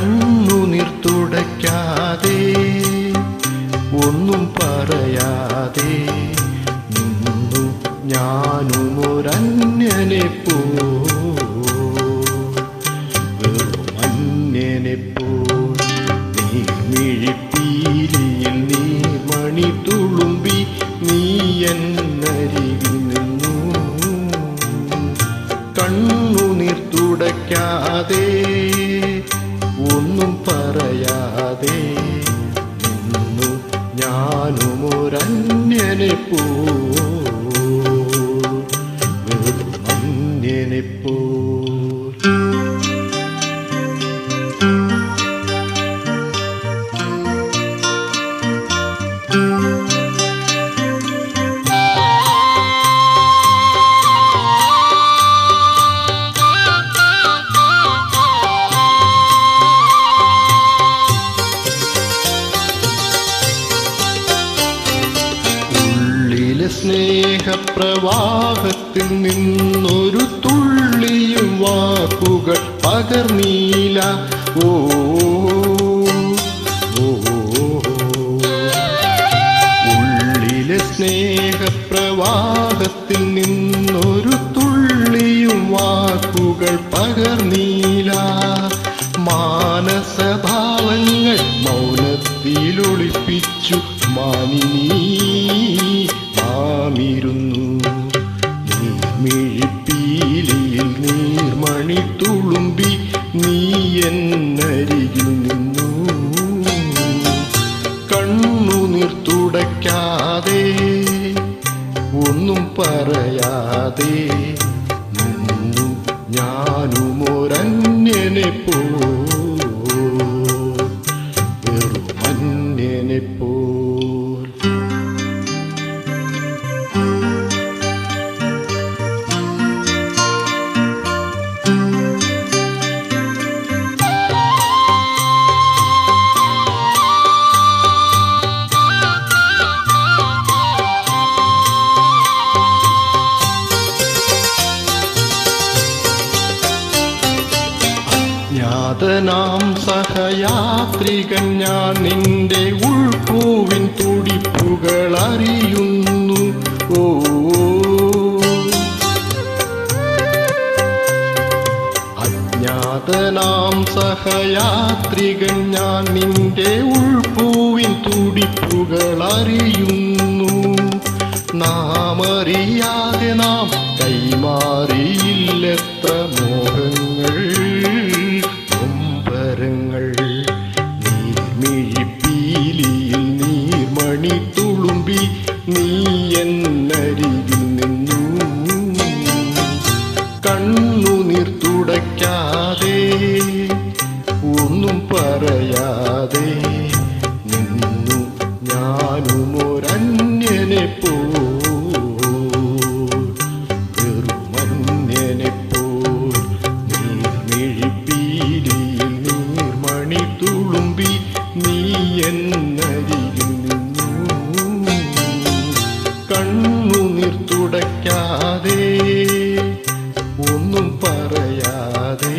കണ്ണുനീർ തുടയ്ക്കാതെ ഒന്നും പറയാതെ നിന്നു ഞാനും ഒരന്യനെ പോ വെറുമന്യനെ പോ നീർമിഴിപ്പീലിയിൽ നീർമണി തുളുമ്പി നീ എന്നരികിൽ നിന്നു കണ്ണുനീർ തുടയ്ക്കാതെ ഒന്നും പറയാതെ നിന്നു ഞാനും ഒരന്യനെ പോ വെറുമന്യനെ പോ സ്നേഹപ്രവാഹത്തിൽ നിന്നൊരു തുള്ളിയും വാക്കുകൾ പകർന്നീല ഓ ഉള്ളിലെ സ്നേഹപ്രവാഹത്തിൽ നിന്നൊരു തുള്ളിയും വാക്കുകൾ പകർന്നീല മാനസഭാവങ്ങൾ മൗനത്തിലൊളിപ്പിച്ചു മാനിനീ ിരുന്നു നീർമിഴിപ്പീലിയിൽ നീർമണി തുളുമ്പി നീ എന്നരികിൽ നിന്നു കണ്ണുനീർ തുടയ്ക്കാതെ ഒന്നും പറയാതെ നിന്നു ഞാനും ഒരന്യനെ പോ വെറുമന്യനെ പോ ജ്ഞാതനാം സഹയാത്രികൻ ഞാൻ നിന്റെ ഉൾപ്പൂവിൻ തുടിപ്പുകൾ അറിയുന്നു ഓ അജ്ഞാതനാം സഹയാത്രികൻ ഞാൻ നിന്റെ ഉൾപ്പൂവിൻ തുടിപ്പുകൾ അറിയുന്നു നാമറിയാതെ നാം കൈമാറിയില്ലെത്ര മോഹങ്ങൾ നീർമിഴിപ്പീലിയിൽ നീർമണി തുളുമ്പി നീ എന്നരികിൽ നിന്നു കണ്ണുനീർ തുടയ്ക്കാതെ ഒന്നും പറയാതെ നിന്നു ഞാനും ഒരന്യനെ പോ വെറുമന്യനെ പോ നീർമിഴിപ്പീലിയിൽ നീർമണി തുളുമ്പി നീ എന്നരികിൽ നിന്നു കണ്ണുനീർ തുടയ്ക്കാതെ ഒന്നും പറയാതെ